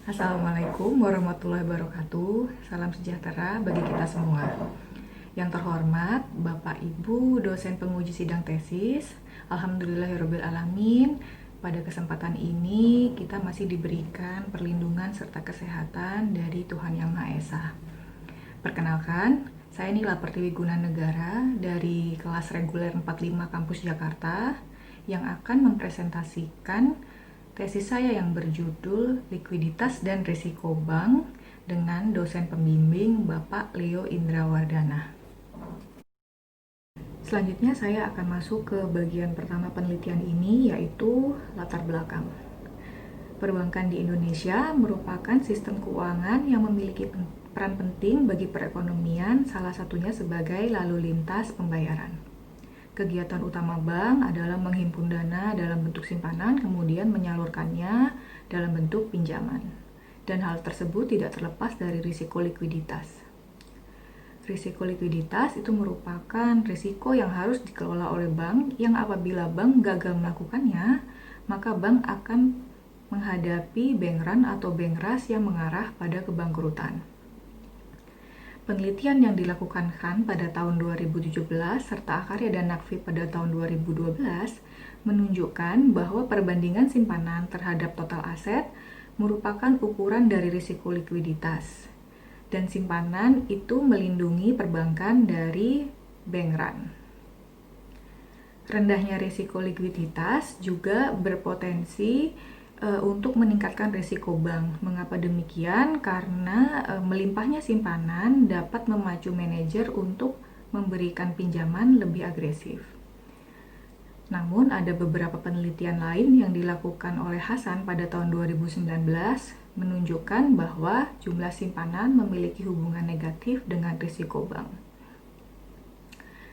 Assalamualaikum warahmatullahi wabarakatuh. Salam sejahtera bagi kita semua. Yang terhormat Bapak Ibu dosen penguji sidang tesis, Alhamdulillahirrabbilalamin. Pada kesempatan ini kita masih diberikan perlindungan serta kesehatan dari Tuhan Yang Maha Esa. Perkenalkan, saya Nila Pertiwi Gunanegara dari kelas reguler 45 Kampus Jakarta yang akan mempresentasikan tesis saya yang berjudul Likuiditas dan Risiko Bank dengan dosen pembimbing Bapak Leo Indrawardana. Selanjutnya saya akan masuk ke bagian pertama penelitian ini, yaitu latar belakang. Perbankan di Indonesia merupakan sistem keuangan yang memiliki peran penting bagi perekonomian, salah satunya sebagai lalu lintas pembayaran. Kegiatan utama bank adalah menghimpun dana dalam bentuk simpanan, kemudian menyalurkannya dalam bentuk pinjaman. Dan hal tersebut tidak terlepas dari risiko likuiditas. Risiko likuiditas itu merupakan risiko yang harus dikelola oleh bank, yang apabila bank gagal melakukannya, maka bank akan menghadapi bank run atau bank rush yang mengarah pada kebangkrutan. Penelitian yang dilakukan Khan pada tahun 2017 serta Akarya dan Nakfi pada tahun 2012 menunjukkan bahwa perbandingan simpanan terhadap total aset merupakan ukuran dari risiko likuiditas. Dan simpanan itu melindungi perbankan dari bank run. Rendahnya risiko likuiditas juga berpotensi untuk meningkatkan risiko bank. Mengapa demikian? Karena melimpahnya simpanan dapat memacu manajer untuk memberikan pinjaman lebih agresif. Namun ada beberapa penelitian lain yang dilakukan oleh Hasan pada tahun 2019 menunjukkan bahwa jumlah simpanan memiliki hubungan negatif dengan risiko bank.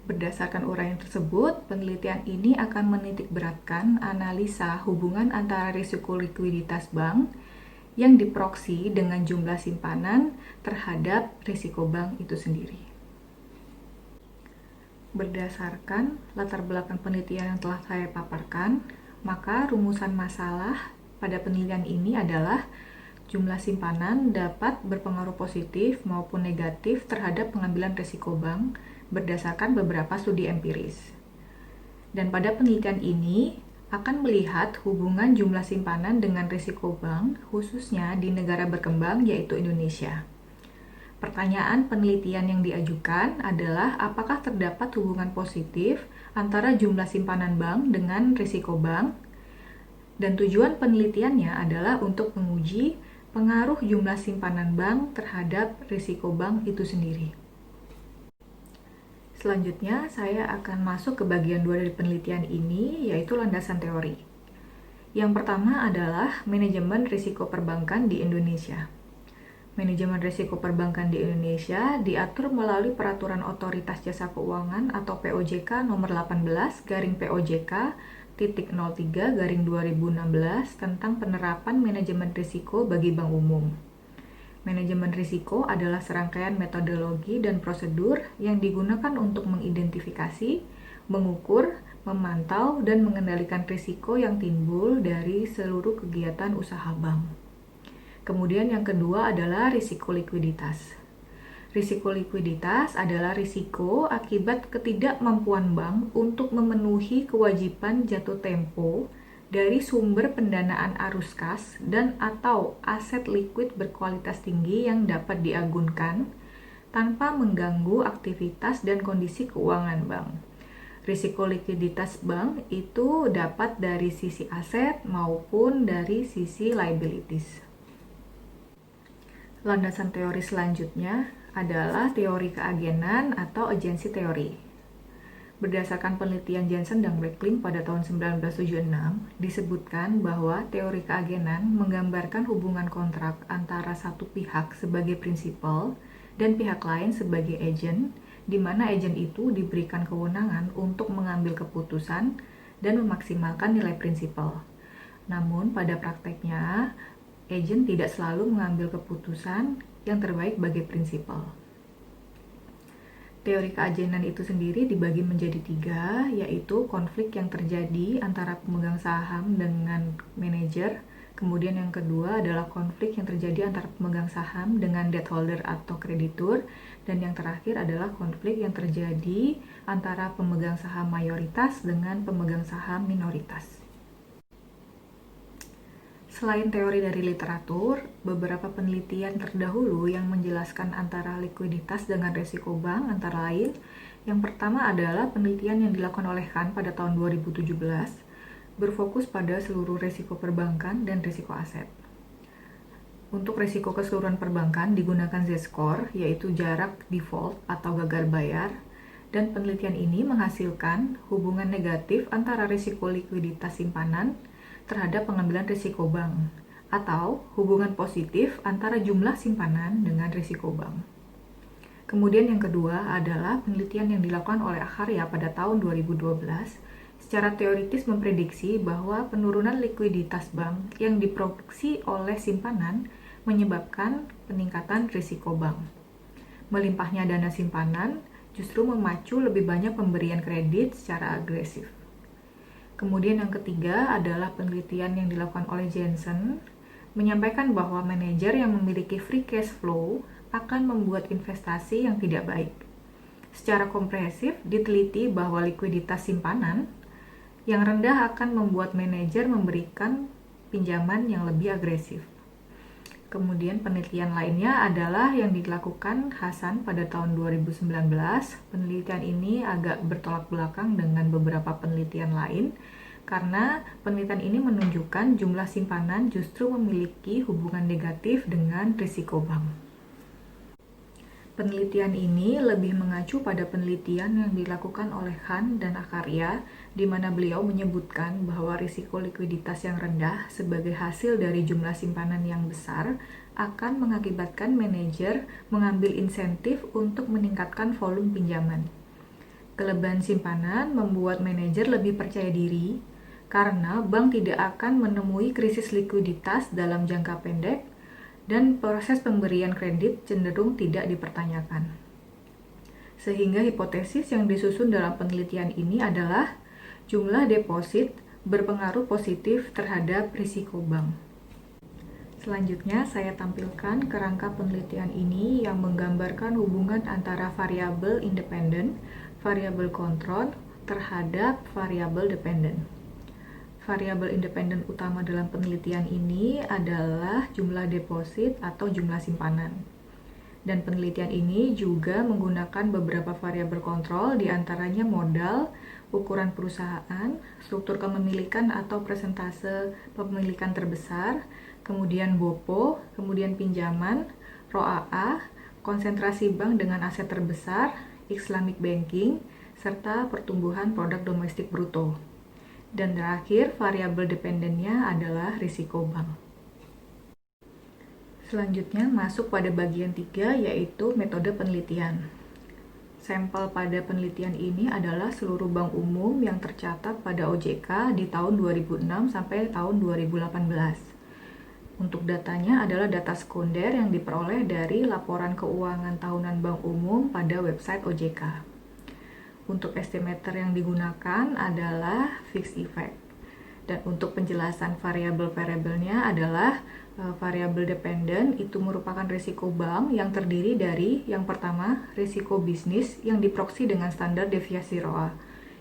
Berdasarkan uraian tersebut, penelitian ini akan menitikberatkan analisa hubungan antara risiko likuiditas bank yang diproksi dengan jumlah simpanan terhadap risiko bank itu sendiri. Berdasarkan latar belakang penelitian yang telah saya paparkan, maka rumusan masalah pada penelitian ini adalah jumlah simpanan dapat berpengaruh positif maupun negatif terhadap pengambilan risiko bank berdasarkan beberapa studi empiris. Dan pada penelitian ini akan melihat hubungan jumlah simpanan dengan risiko bank, khususnya di negara berkembang yaitu Indonesia. Pertanyaan penelitian yang diajukan adalah apakah terdapat hubungan positif antara jumlah simpanan bank dengan risiko bank, dan tujuan penelitiannya adalah untuk menguji pengaruh jumlah simpanan bank terhadap risiko bank itu sendiri. Selanjutnya, saya akan masuk ke bagian 2 dari penelitian ini, yaitu landasan teori. Yang pertama adalah manajemen risiko perbankan di Indonesia. Manajemen risiko perbankan di Indonesia diatur melalui Peraturan Otoritas Jasa Keuangan atau POJK nomor 18 garing POJK titik 03 garing 2016 tentang penerapan manajemen risiko bagi bank umum. Manajemen risiko adalah serangkaian metodologi dan prosedur yang digunakan untuk mengidentifikasi, mengukur, memantau, dan mengendalikan risiko yang timbul dari seluruh kegiatan usaha bank. Kemudian yang kedua adalah risiko likuiditas. Risiko likuiditas adalah risiko akibat ketidakmampuan bank untuk memenuhi kewajiban jatuh tempo dari sumber pendanaan arus kas dan atau aset likuid berkualitas tinggi yang dapat diagunkan tanpa mengganggu aktivitas dan kondisi keuangan bank. Risiko likuiditas bank itu dapat dari sisi aset maupun dari sisi liabilities. Landasan teori selanjutnya adalah teori keagenan atau agensi teori. Berdasarkan penelitian Jensen dan Wakeling pada tahun 1976, disebutkan bahwa teori keagenan menggambarkan hubungan kontrak antara satu pihak sebagai prinsipal dan pihak lain sebagai agen, di mana agen itu diberikan kewenangan untuk mengambil keputusan dan memaksimalkan nilai prinsipal. Namun pada prakteknya, agen tidak selalu mengambil keputusan yang terbaik bagi prinsipal. Teori keagenan itu sendiri dibagi menjadi 3, yaitu konflik yang terjadi antara pemegang saham dengan manajer Kemudian yang kedua adalah konflik yang terjadi antara pemegang saham dengan debt holder atau kreditur. Dan yang terakhir adalah konflik yang terjadi antara pemegang saham mayoritas dengan pemegang saham minoritas. Selain teori dari literatur, beberapa penelitian terdahulu yang menjelaskan antara likuiditas dengan risiko bank antara lain, yang pertama adalah penelitian yang dilakukan oleh Khan pada tahun 2017, berfokus pada seluruh risiko perbankan dan risiko aset. Untuk risiko keseluruhan perbankan digunakan Z-score, yaitu jarak default atau gagal bayar, dan penelitian ini menghasilkan hubungan negatif antara risiko likuiditas simpanan terhadap pengambilan risiko bank, atau hubungan positif antara jumlah simpanan dengan risiko bank. Kemudian yang kedua adalah penelitian yang dilakukan oleh Akharya pada tahun 2012 secara teoritis memprediksi bahwa penurunan likuiditas bank yang diproduksi oleh simpanan menyebabkan peningkatan risiko bank. Melimpahnya dana simpanan justru memacu lebih banyak pemberian kredit secara agresif. Kemudian yang ketiga adalah penelitian yang dilakukan oleh Jensen menyampaikan bahwa manajer yang memiliki free cash flow akan membuat investasi yang tidak baik. Secara komprehensif diteliti bahwa likuiditas simpanan yang rendah akan membuat manajer memberikan pinjaman yang lebih agresif. Kemudian penelitian lainnya adalah yang dilakukan Hasan pada tahun 2019. Penelitian ini agak bertolak belakang dengan beberapa penelitian lain karena penelitian ini menunjukkan jumlah simpanan justru memiliki hubungan negatif dengan risiko bank. Penelitian ini lebih mengacu pada penelitian yang dilakukan oleh Khan dan Akharya, di mana beliau menyebutkan bahwa risiko likuiditas yang rendah sebagai hasil dari jumlah simpanan yang besar akan mengakibatkan manajer mengambil insentif untuk meningkatkan volume pinjaman. Kelebihan simpanan membuat manajer lebih percaya diri karena bank tidak akan menemui krisis likuiditas dalam jangka pendek dan proses pemberian kredit cenderung tidak dipertanyakan. Sehingga hipotesis yang disusun dalam penelitian ini adalah jumlah deposit berpengaruh positif terhadap risiko bank. Selanjutnya saya tampilkan kerangka penelitian ini yang menggambarkan hubungan antara variabel independen, variabel kontrol terhadap variabel dependen. Variabel independen utama dalam penelitian ini adalah jumlah deposit atau jumlah simpanan. Dan penelitian ini juga menggunakan beberapa variabel kontrol, diantaranya modal, ukuran perusahaan, struktur kepemilikan atau persentase kepemilikan terbesar, kemudian BOPO, kemudian pinjaman, ROAA, konsentrasi bank dengan aset terbesar, Islamic banking, serta pertumbuhan produk domestik bruto. Dan terakhir, variabel dependennya adalah risiko bank. Selanjutnya masuk pada bagian 3, yaitu metode penelitian. Sampel pada penelitian ini adalah seluruh bank umum yang tercatat pada OJK di tahun 2006 sampai tahun 2018. Untuk datanya adalah data sekunder yang diperoleh dari laporan keuangan tahunan bank umum pada website OJK. Untuk estimator yang digunakan adalah fixed effect. Dan untuk penjelasan variabel-variabelnya adalah variabel dependen itu merupakan risiko bank yang terdiri dari yang pertama risiko bisnis yang diproksi dengan standar deviasi ROA.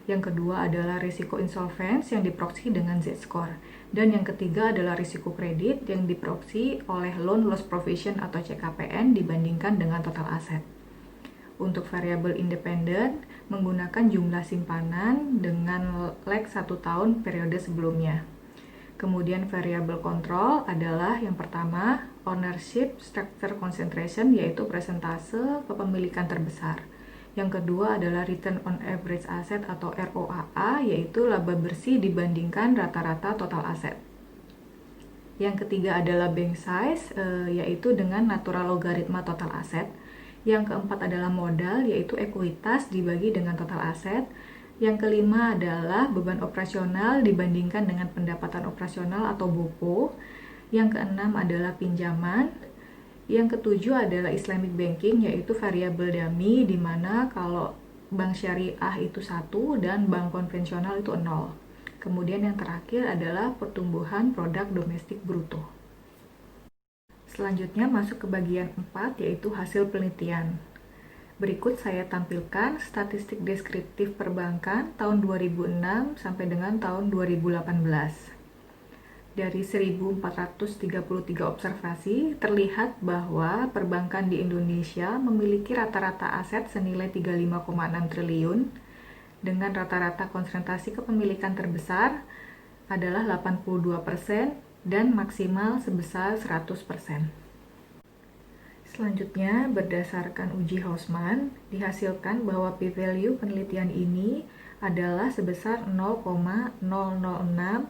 Yang kedua adalah risiko insolvents yang diproksi dengan Z-score. Dan yang ketiga adalah risiko kredit yang diproksi oleh loan loss provision atau CKPN dibandingkan dengan total aset. Untuk variabel independen menggunakan jumlah simpanan dengan lag 1 tahun periode sebelumnya. Kemudian variabel kontrol adalah yang pertama ownership structure concentration, yaitu persentase kepemilikan terbesar. Yang kedua adalah return on average asset atau ROAA, yaitu laba bersih dibandingkan rata-rata total aset. Yang ketiga adalah bank size, yaitu dengan natural logaritma total aset. Yang keempat adalah modal, yaitu ekuitas dibagi dengan total aset. Yang kelima adalah beban operasional dibandingkan dengan pendapatan operasional atau BOPO. Yang keenam adalah pinjaman. Yang ketujuh adalah Islamic banking, yaitu variabel dummy, di mana kalau bank syariah itu 1 dan bank konvensional itu 0. Kemudian yang terakhir adalah pertumbuhan produk domestik bruto. Selanjutnya masuk ke bagian 4, yaitu hasil penelitian. Berikut saya tampilkan statistik deskriptif perbankan tahun 2006 sampai dengan tahun 2018. Dari 1.433 observasi, terlihat bahwa perbankan di Indonesia memiliki rata-rata aset senilai 35,6 triliun, dengan rata-rata konsentrasi kepemilikan terbesar adalah 82% dan maksimal sebesar 100%. Selanjutnya, berdasarkan uji Hausman, dihasilkan bahwa p-value penelitian ini adalah sebesar 0,006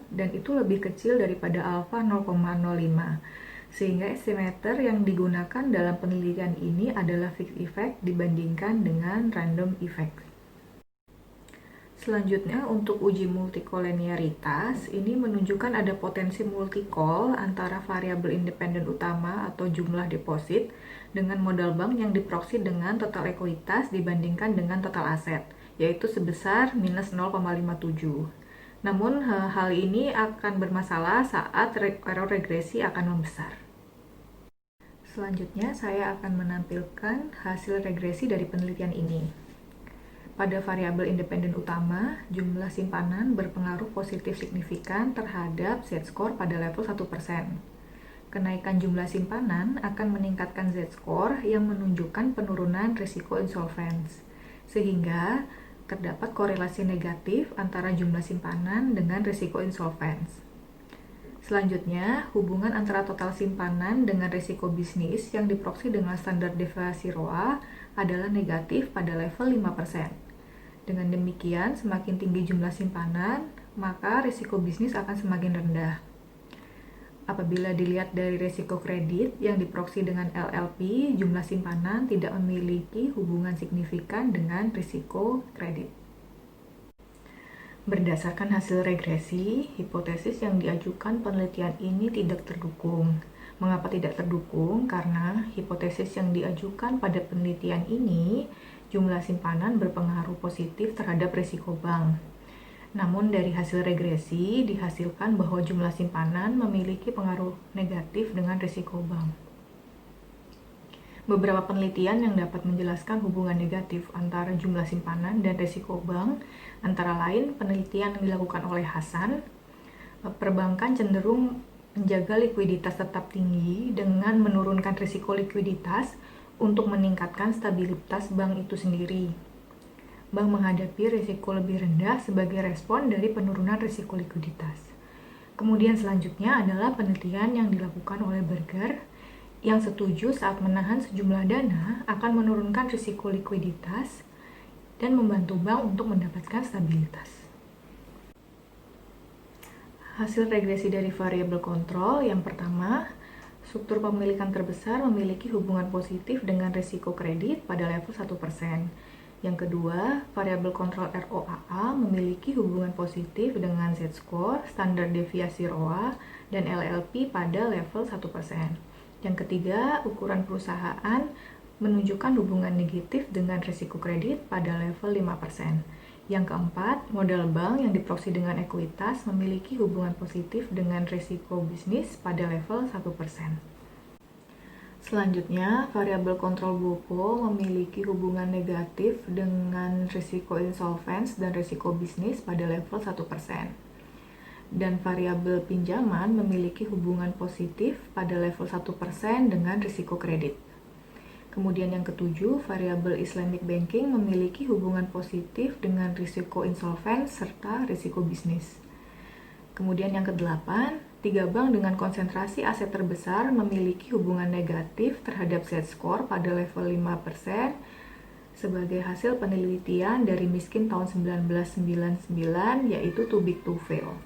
dan itu lebih kecil daripada alfa 0,05. Sehingga estimator yang digunakan dalam penelitian ini adalah fixed effect dibandingkan dengan random effect. Selanjutnya, untuk uji multikoleniaritas, ini menunjukkan ada potensi multikol antara variabel independen utama atau jumlah deposit dengan modal bank yang diproksi dengan total ekuitas dibandingkan dengan total aset, yaitu sebesar minus 0,57. Namun, hal ini akan bermasalah saat error regresi akan membesar. Selanjutnya, saya akan menampilkan hasil regresi dari penelitian ini. Pada variabel independen utama, jumlah simpanan berpengaruh positif signifikan terhadap Z-score pada level 1%. Kenaikan jumlah simpanan akan meningkatkan Z-score yang menunjukkan penurunan risiko insolvents, sehingga terdapat korelasi negatif antara jumlah simpanan dengan risiko insolvents. Selanjutnya, hubungan antara total simpanan dengan risiko bisnis yang diproksi dengan standar deviasi ROA adalah negatif pada level 5%. Dengan demikian, semakin tinggi jumlah simpanan, maka risiko bisnis akan semakin rendah. Apabila dilihat dari risiko kredit yang diproksi dengan LLP, jumlah simpanan tidak memiliki hubungan signifikan dengan risiko kredit. Berdasarkan hasil regresi, hipotesis yang diajukan penelitian ini tidak terdukung. Mengapa tidak terdukung? Karena hipotesis yang diajukan pada penelitian ini, jumlah simpanan berpengaruh positif terhadap risiko bank. Namun dari hasil regresi dihasilkan bahwa jumlah simpanan memiliki pengaruh negatif dengan risiko bank. Beberapa penelitian yang dapat menjelaskan hubungan negatif antara jumlah simpanan dan risiko bank, antara lain penelitian yang dilakukan oleh Hasan, perbankan cenderung menjaga likuiditas tetap tinggi dengan menurunkan risiko likuiditas untuk meningkatkan stabilitas bank itu sendiri. Bank menghadapi risiko lebih rendah sebagai respon dari penurunan risiko likuiditas. Kemudian selanjutnya adalah penelitian yang dilakukan oleh Berger yang setuju saat menahan sejumlah dana akan menurunkan risiko likuiditas dan membantu bank untuk mendapatkan stabilitas. Hasil regresi dari variabel kontrol yang pertama, struktur pemilikan terbesar memiliki hubungan positif dengan risiko kredit pada level 1%. Yang kedua, variabel kontrol ROAA memiliki hubungan positif dengan Z-score, standar deviasi ROA, dan LLP pada level 1%. Yang ketiga, ukuran perusahaan menunjukkan hubungan negatif dengan risiko kredit pada level 5%. Yang keempat, modal bank yang diproksi dengan ekuitas memiliki hubungan positif dengan risiko bisnis pada level 1%. Selanjutnya, variabel kontrol BOPO memiliki hubungan negatif dengan risiko insolvents dan risiko bisnis pada level 1%. Dan variabel pinjaman memiliki hubungan positif pada level 1% dengan risiko kredit. Kemudian yang ketujuh, variabel Islamic Banking memiliki hubungan positif dengan risiko insolvents serta risiko bisnis. Kemudian yang kedelapan, 3 bank dengan konsentrasi aset terbesar memiliki hubungan negatif terhadap Z-score pada level 5% sebagai hasil penelitian dari Miskin tahun 1999, yaitu Too Big to Fail.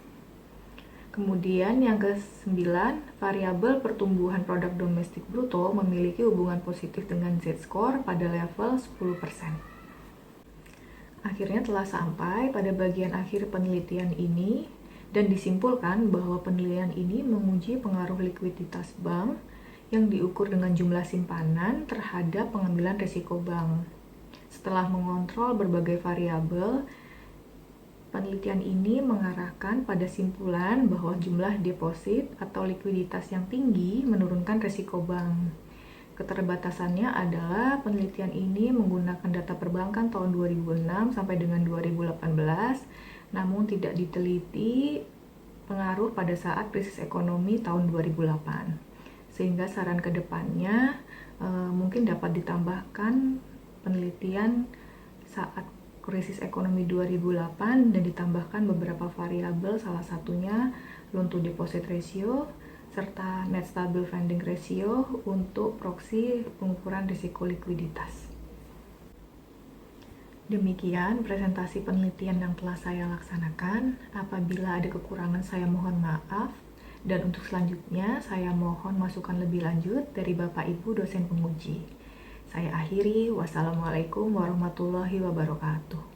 Kemudian yang ke-9, variabel pertumbuhan produk domestik bruto memiliki hubungan positif dengan Z-score pada level 10%. Akhirnya telah sampai pada bagian akhir penelitian ini, dan disimpulkan bahwa penelitian ini menguji pengaruh likuiditas bank yang diukur dengan jumlah simpanan terhadap pengambilan risiko bank. Setelah mengontrol berbagai variabel, Penelitian ini mengarahkan pada simpulan bahwa jumlah deposit atau likuiditas yang tinggi menurunkan risiko bank. Keterbatasannya adalah penelitian ini menggunakan data perbankan tahun 2006 sampai dengan 2018, namun tidak diteliti pengaruh pada saat krisis ekonomi tahun 2008. Sehingga saran ke depannya mungkin dapat ditambahkan penelitian saat krisis ekonomi 2008 dan ditambahkan beberapa variabel, salah satunya loan to deposit ratio serta net stable funding ratio untuk proksi pengukuran risiko likuiditas. Demikian presentasi penelitian yang telah saya laksanakan. Apabila ada kekurangan saya mohon maaf, dan untuk selanjutnya saya mohon masukan lebih lanjut dari Bapak Ibu dosen penguji. Saya akhiri, wassalamualaikum warahmatullahi wabarakatuh.